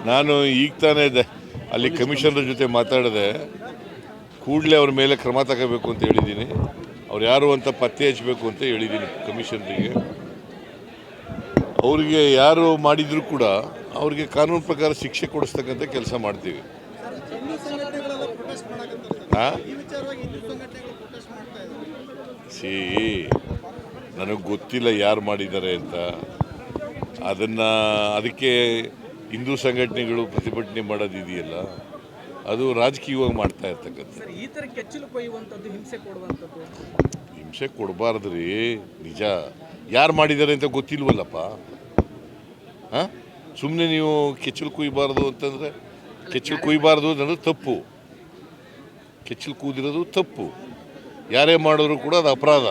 ನಾನು ಈಗ ತಾನೇ ಅಲ್ಲಿ ಕಮಿಷನರ್ ಜೊತೆ ಮಾತಾಡಿದೆ. ಕೂಡಲೇ ಅವ್ರ ಮೇಲೆ ಕ್ರಮ ತಗೋಬೇಕು ಅಂತ ಹೇಳಿದ್ದೀನಿ. ಅವ್ರು ಯಾರು ಅಂತ ಪತ್ತೆ ಹಚ್ಚಬೇಕು ಅಂತ ಹೇಳಿದ್ದೀನಿ ಕಮಿಷನರಿಗೆ. ಅವ್ರಿಗೆ ಯಾರು ಮಾಡಿದರೂ ಕೂಡ ಅವ್ರಿಗೆ ಕಾನೂನು ಪ್ರಕಾರ ಶಿಕ್ಷೆ ಕೊಡಿಸ್ತಕ್ಕಂಥ ಕೆಲಸ ಮಾಡ್ತೀವಿ. ನನಗೆ ಗೊತ್ತಿಲ್ಲ ಯಾರು ಮಾಡಿದ್ದಾರೆ ಅಂತ. ಅದಕ್ಕೆ ಹಿಂದೂ ಸಂಘಟನೆಗಳು ಪ್ರತಿಭಟನೆ ಮಾಡೋದಿದೆಯಲ್ಲ, ಅದು ರಾಜಕೀಯವಾಗಿ ಮಾಡ್ತಾ ಇರ್ತಕ್ಕಂಥ. ಈ ಥರ ಕೆಚ್ಚಲು ಕೊಯ್ಯುವಂಥದ್ದು, ಹಿಂಸೆ ಕೊಡುವಂಥದ್ದು, ಹಿಂಸೆ ಕೊಡಬಾರ್ದು ರೀ. ನಿಜ ಯಾರು ಮಾಡಿದ್ದಾರೆ ಅಂತ ಗೊತ್ತಿಲ್ವಲ್ಲಪ್ಪ. ಹಾಂ, ಸುಮ್ಮನೆ ನೀವು ಕೆಚ್ಚಲು ಕುಯ್ಯಬಾರ್ದು ಅಂತಂದರೆ, ಕೆಚ್ಚಲು ಕುಯ್ಯಬಾರ್ದು ಅನ್ನೋದು ತಪ್ಪು. ಕೆಚ್ಚಲು ಕೂದಿರೋದು ತಪ್ಪು. ಯಾರೇ ಮಾಡಿದ್ರು ಕೂಡ ಅದು ಅಪರಾಧ.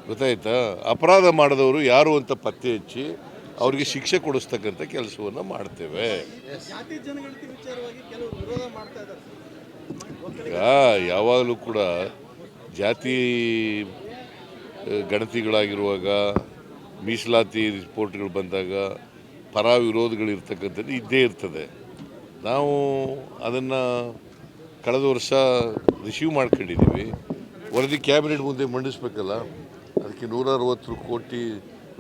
ಗೊತ್ತಾಯ್ತಾ? ಅಪರಾಧ ಮಾಡಿದವರು ಯಾರು ಅಂತ ಪತ್ತೆ ಹಚ್ಚಿ ಅವ್ರಿಗೆ ಶಿಕ್ಷೆ ಕೊಡಿಸ್ತಕ್ಕಂಥ ಕೆಲಸವನ್ನು ಮಾಡ್ತೇವೆ. ಈಗ ಯಾವಾಗಲೂ ಕೂಡ ಜಾತಿ ಗಣತಿಗಳಾಗಿರುವಾಗ, ಮೀಸಲಾತಿ ರಿಪೋರ್ಟ್ಗಳು ಬಂದಾಗ ಪರ ವಿರೋಧಗಳಿರ್ತಕ್ಕಂಥದ್ದು ಇದ್ದೇ ಇರ್ತದೆ. ನಾವು ಅದನ್ನು ಕಳೆದ ವರ್ಷ ರಿಸೀವ್ ಮಾಡ್ಕೊಂಡಿದ್ದೀವಿ. ವರದಿ ಕ್ಯಾಬಿನೆಟ್ ಮುಂದೆ ಮಂಡಿಸ್ಬೇಕಲ್ಲ, ಅದಕ್ಕೆ 160 ಕೋಟಿ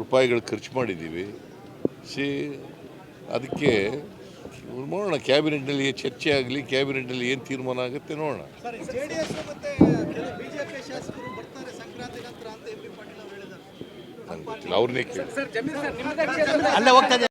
ರೂಪಾಯಿಗಳು ಖರ್ಚು ಮಾಡಿದ್ದೀವಿ. ಅದಕ್ಕೆ ನೋಡೋಣ, ಕ್ಯಾಬಿನೆಟ್ನಲ್ಲಿ ಚರ್ಚೆ ಆಗಲಿ, ಕ್ಯಾಬಿನೆಟ್ನಲ್ಲಿ ಏನು ತೀರ್ಮಾನ ಆಗುತ್ತೆ ನೋಡೋಣ. ನಂಗೆ ಗೊತ್ತಿಲ್ಲ, ಅವ್ರನ್ನೇ ಕೇಳಿ.